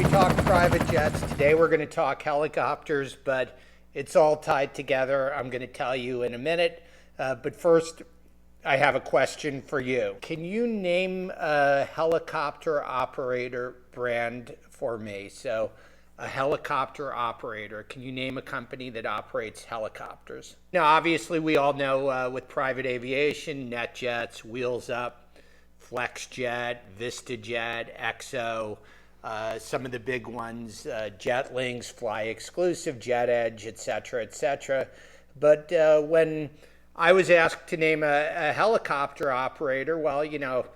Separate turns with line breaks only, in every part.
We talk private jets. Today we're going to talk helicopters, but it's all tied together. I'm going to tell you in a minute. But first, I have a question for you. Can you name a helicopter operator brand for me? So, a helicopter operator. Can you name a company that operates helicopters? Now, obviously, we all know with private aviation, NetJets, Wheels Up, Flexjet, VistaJet, XO. Some of the big ones, JetLinks, Fly Exclusive, JetEdge, etc., etc. But when I was asked to name a helicopter operator, well, you know,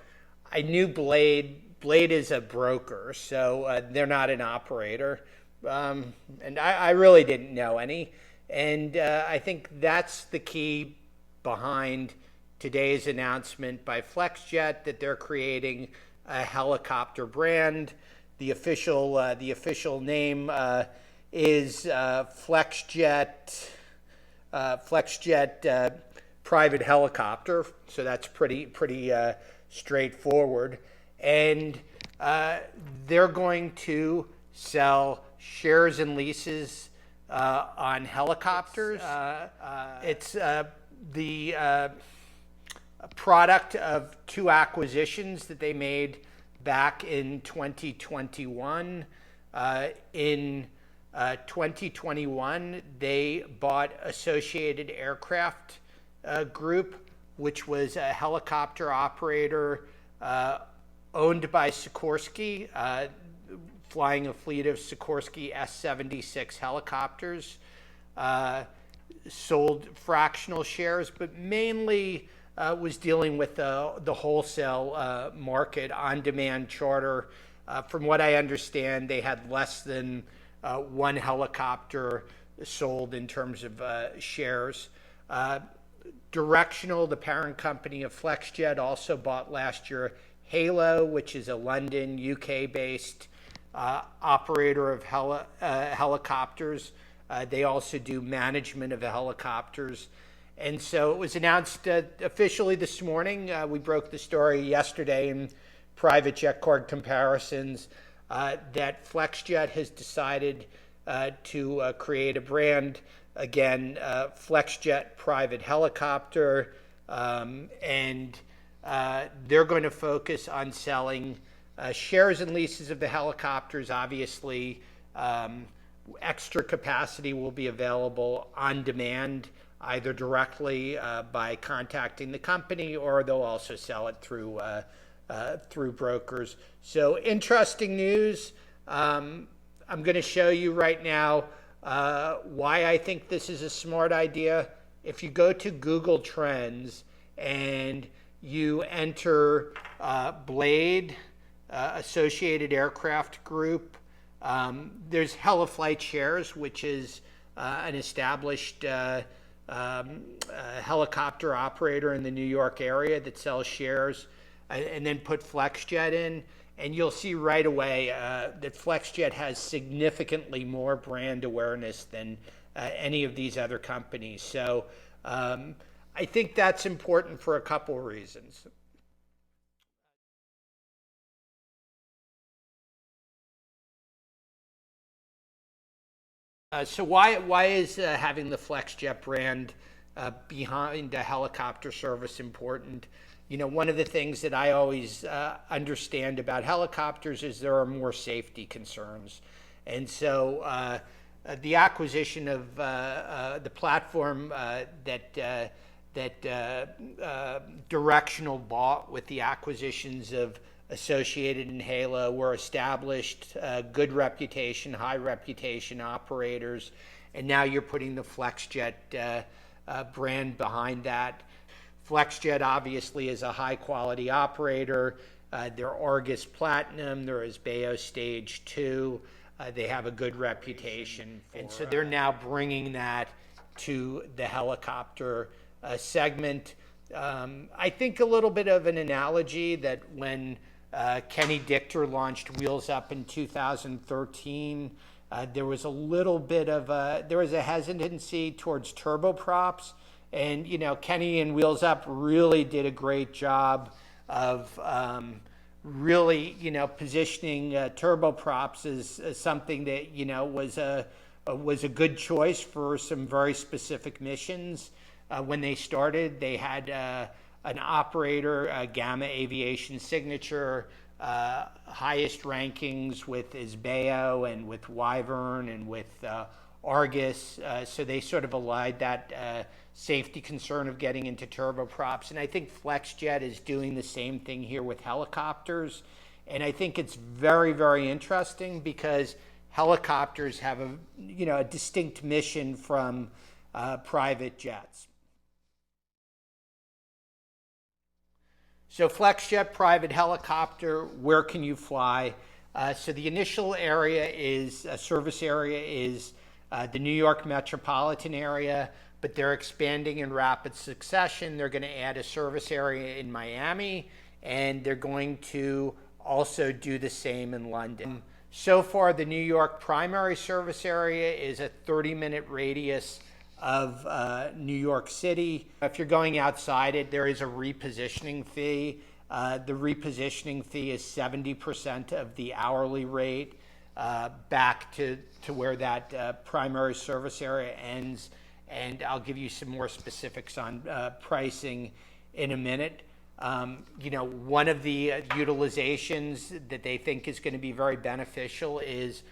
I knew Blade. Blade is a broker, so they're not an operator. And I really didn't know any. And I think that's the key behind today's announcement by Flexjet that they're creating a helicopter brand. The official name is Flexjet Private Helicopter. So that's pretty straightforward. And they're going to sell shares and leases on helicopters. It's the product of two acquisitions that they made back in 2021. In 2021, they bought Associated Aircraft Group, which was a helicopter operator owned by Sikorsky, flying a fleet of Sikorsky S-76 helicopters, sold fractional shares, but mainly was dealing with the wholesale market, on-demand charter. From what I understand, they had less than one helicopter sold in terms of shares. Directional, the parent company of Flexjet, also bought last year Halo, which is a London, UK-based operator of helicopters. They also do management of the helicopters. And so it was announced officially this morning. We broke the story yesterday in Private Jet Card Comparisons that Flexjet has decided to create a brand. Again, Flexjet Private Helicopter. And they're going to focus on selling shares and leases of the helicopters. Obviously, extra capacity will be available on demand, either directly by contacting the company, or they'll also sell it through brokers. So interesting news. I'm going to show you right now why I think this is a smart idea. If you go to Google Trends and you enter Blade, Associated Aircraft Group, there's Heliflight Shares, which is an established helicopter operator in the New York area that sells shares, and then put Flexjet in, and you'll see right away that Flexjet has significantly more brand awareness than any of these other companies. So I think that's important for a couple reasons. So why is having the Flexjet brand behind a helicopter service important? You know, one of the things that I always understand about helicopters is there are more safety concerns. And so the acquisition of the platform that Directional bought with the acquisitions of Associated and Halo were established, good reputation, high reputation operators, and now you're putting the Flexjet brand behind that. Flexjet obviously is a high quality operator. They're Argus Platinum, they're Isbeo Stage 2. They have a good reputation. And so they're now bringing that to the helicopter segment. I think a little bit of an analogy that when Kenny Dichter launched Wheels Up in 2013, there was a little bit of a hesitancy towards turboprops. And, you know, Kenny and Wheels Up really did a great job of really, positioning turboprops as something that, was a good choice for some very specific missions. When they started, they had an operator, Gamma Aviation Signature, highest rankings with Isbeo and with Wyvern and with Argus. So they sort of allied that safety concern of getting into turboprops. And I think Flexjet is doing the same thing here with helicopters. And I think it's very, very interesting because helicopters have a distinct mission from private jets. So Flexjet Private Helicopter, where can you fly? So the initial service area is the New York metropolitan area, but they're expanding in rapid succession. They're going to add a service area in Miami, and they're going to also do the same in London. So far, the New York primary service area is a 30-minute radius of New York City. If you're going outside it, there is a repositioning fee. The repositioning fee is 70% of the hourly rate back to where that primary service area ends. And I'll give you some more specifics on pricing in a minute. One of the utilizations that they think is going to be very beneficial is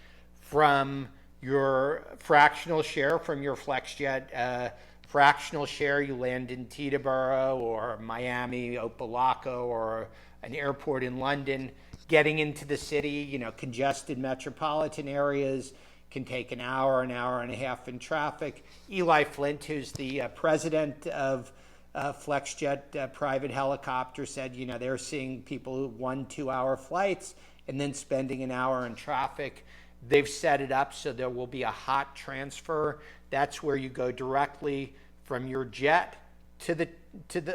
from your fractional share from your Flexjet fractional share. You land in Teterboro or Miami, Opa-locka, or an airport in London. Getting into the city, congested metropolitan areas can take an hour and a half in traffic. Eli Flint, who's the president of Flexjet Private Helicopter, said, they're seeing people 1-2 hour flights and then spending an hour in traffic. They've set it up so there will be a hot transfer. That's where you go directly from your jet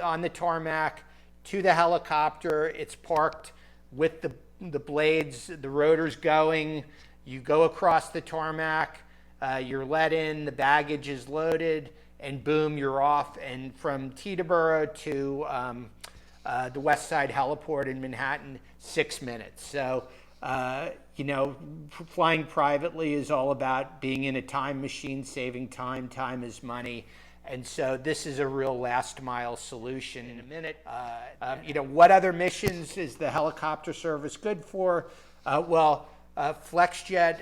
on the tarmac to the helicopter. It's parked with the blades, the rotors going. You go across the tarmac, you're let in, the baggage is loaded, and boom, you're off. And from Teterboro to the West Side Heliport in Manhattan, 6 minutes. So, flying privately is all about being in a time machine, saving time. Time is money. And so this is a real last mile solution. In a minute, what other missions is the helicopter service good for? Flexjet,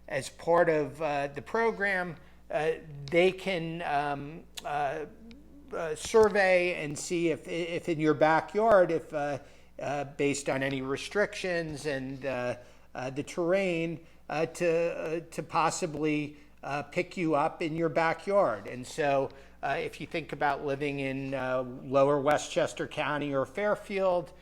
as part of the program, they can survey and see if in your backyard, based on any restrictions and the terrain, to possibly pick you up in your backyard. And so if you think about living in lower Westchester County or Fairfield,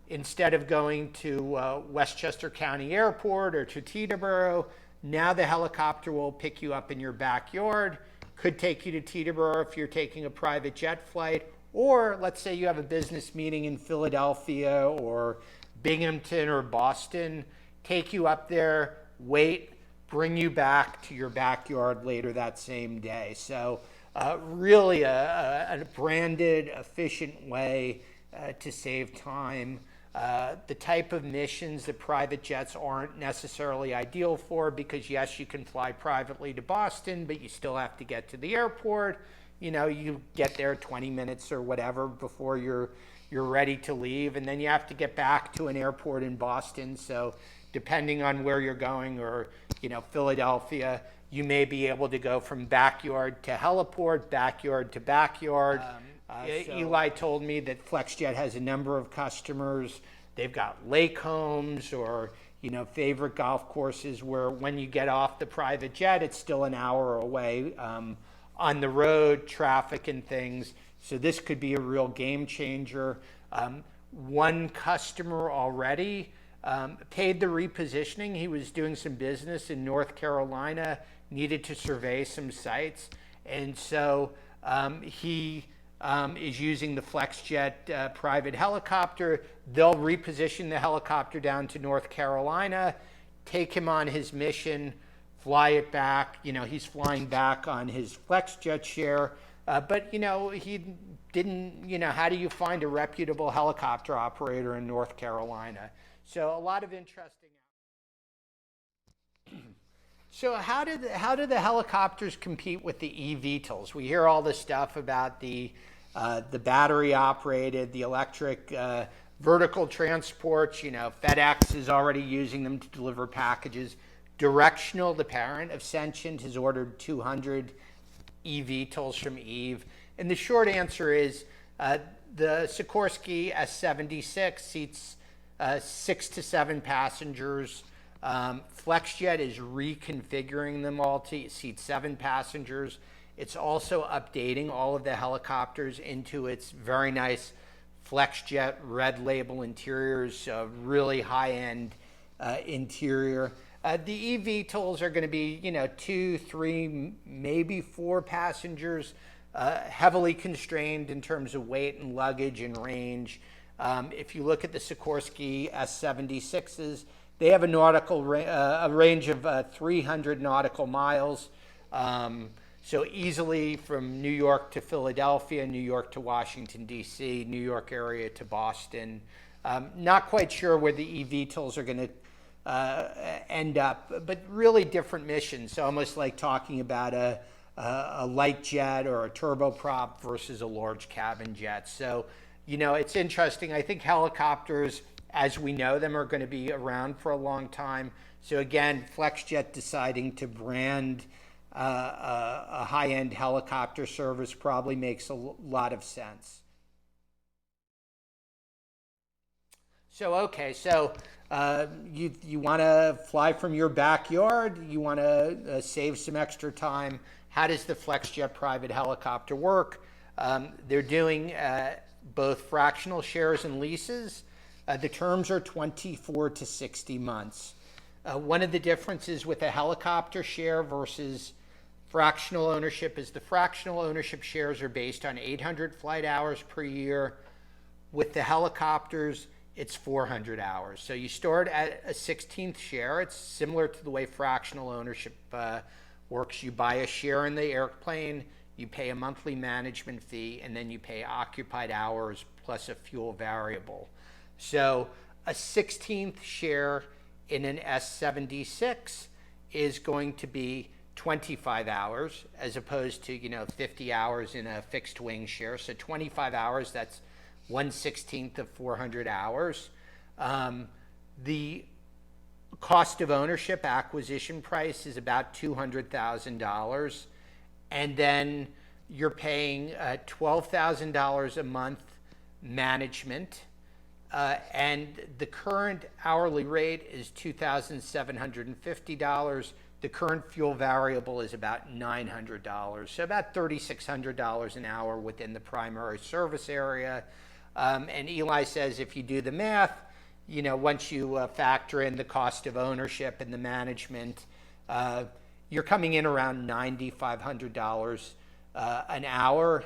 instead of going to Westchester County Airport or to Teterboro, now the helicopter will pick you up in your backyard. Could take you to Teterboro if you're taking a private jet flight, or let's say you have a business meeting in Philadelphia or Binghamton or Boston, take you up there, wait, bring you back to your backyard later that same day. So really a branded, efficient way to save time. The type of missions that private jets aren't necessarily ideal for, because yes, you can fly privately to Boston, but you still have to get to the airport. You get there 20 minutes or whatever before you're ready to leave, and then you have to get back to an airport in Boston. So depending on where you're going, or Philadelphia, you may be able to go from backyard to heliport, backyard to backyard. Eli told me that Flexjet has a number of customers. They've got lake homes or favorite golf courses where when you get off the private jet, it's still an hour away on the road, traffic and things. So this could be a real game changer. One customer already paid the repositioning. He was doing some business in North Carolina, needed to survey some sites, and so he is using the Flexjet private helicopter. They'll reposition the helicopter down to North Carolina, take him on his mission, fly it back. He's flying back on his Flexjet share, but he how do you find a reputable helicopter operator in North Carolina? So a lot of interesting. So how do the helicopters compete with the eVTOLs? We hear all this stuff about the battery operated, the electric vertical transports. FedEx is already using them to deliver packages. Directional, the parent of Sentient, has ordered 200 eVTOLs from Eve. And the short answer is the Sikorsky S-76 seats 6 to 7 passengers. Flexjet is reconfiguring them all to seat 7 passengers. It's also updating all of the helicopters into its very nice Flexjet red label interiors, really high-end interior. The eVTOLs are going to be, 2, 3, maybe 4 passengers, heavily constrained in terms of weight and luggage and range. If you look at the Sikorsky S-76s, they have a range of 300 nautical miles. So easily from New York to Philadelphia, New York to Washington, D.C., New York area to Boston. Not quite sure where the eVTOLs are going to end up, but really different missions. So almost like talking about a light jet or a turboprop versus a large cabin jet. So, it's interesting. I think helicopters, as we know them, are going to be around for a long time. So again, Flexjet deciding to brand a high-end helicopter service probably makes a lot of sense. So you want to fly from your backyard, you want to save some extra time. How does the Flexjet private helicopter work? They're doing both fractional shares and leases. The terms are 24 to 60 months. One of the differences with a helicopter share versus fractional ownership is the fractional ownership shares are based on 800 flight hours per year. With the helicopters, it's 400 hours. So you start at a 16th share. It's similar to the way fractional ownership works. You buy a share in the airplane, you pay a monthly management fee, and then you pay occupied hours plus a fuel variable. So a 16th share in an S-76 is going to be 25 hours as opposed to 50 hours in a fixed wing share. So 25 hours, that's 1/16 of 400 hours. The cost of ownership acquisition price is about $200,000, and then you're paying $12,000 a month management, and the current hourly rate is $2,750. The current fuel variable is about $900, so about $3,600 an hour within the primary service area. And Eli says if you do the math, once you factor in the cost of ownership and the management, you're coming in around $9,500 an hour.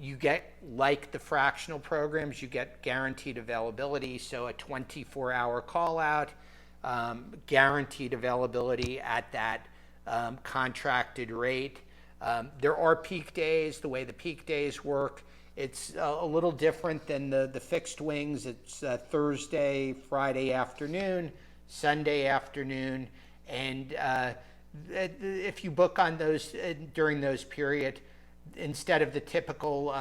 You get, like the fractional programs, you get guaranteed availability, so a 24-hour call out, guaranteed availability at that contracted rate. There are peak days. The way the peak days work, it's a little different than the fixed wings. It's Thursday, Friday afternoon, Sunday afternoon, and if you book on those during those periods, instead of the typical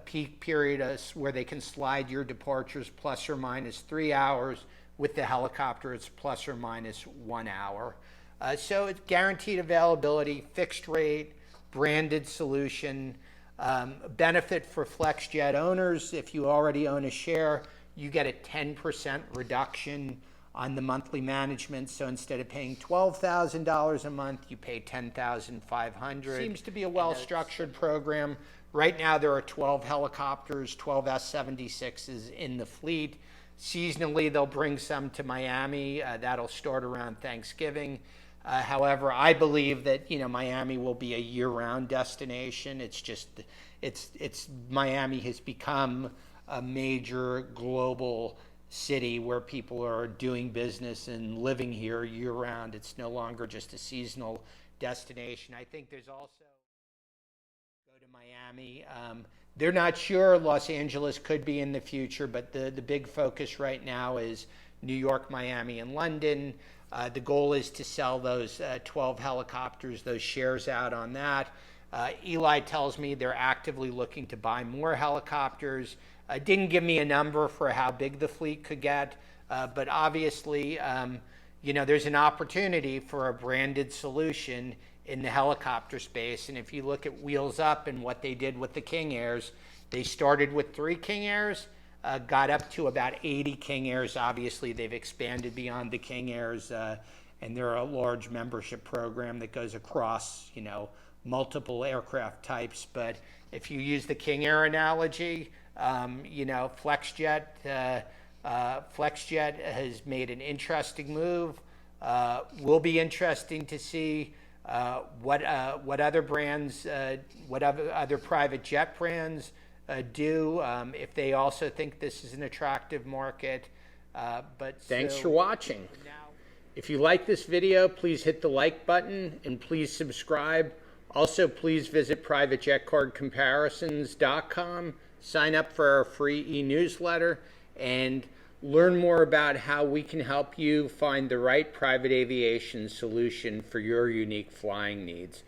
peak period where they can slide your departures plus or minus 3 hours, with the helicopter it's plus or minus 1 hour. So it's guaranteed availability, fixed rate, branded solution. Benefit for Flexjet owners: if you already own a share, you get a 10% reduction on the monthly management. So instead of paying $12,000 a month, you pay $10,500. Seems to be a well-structured program. Right now there are 12 helicopters, 12 S-76s in the fleet. Seasonally, they'll bring some to Miami. That'll start around Thanksgiving. However, I believe that Miami will be a year-round destination. It's Miami has become a major global city where people are doing business and living here year-round. It's no longer just a seasonal destination. I think there's also go to Miami. They're not sure. Los Angeles could be in the future, but the big focus right now is New York, Miami, and London. The goal is to sell those 12 helicopters, those shares out on that. Eli tells me they're actively looking to buy more helicopters. Didn't give me a number for how big the fleet could get, but obviously, there's an opportunity for a branded solution in the helicopter space. And if you look at Wheels Up and what they did with the King Airs, they started with 3 King Airs, got up to about 80 King Airs. Obviously, they've expanded beyond the King Airs, and they're a large membership program that goes across, multiple aircraft types. But if you use the King Air analogy, Flexjet has made an interesting move. Will be interesting to see what other brands, what other private jet brands do, if they also think this is an attractive market. But
thanks for watching. If you like this video, please hit the like button and please subscribe. Also, please visit privatejetcardcomparisons.com, sign up for our free e-newsletter, and learn more about how we can help you find the right private aviation solution for your unique flying needs.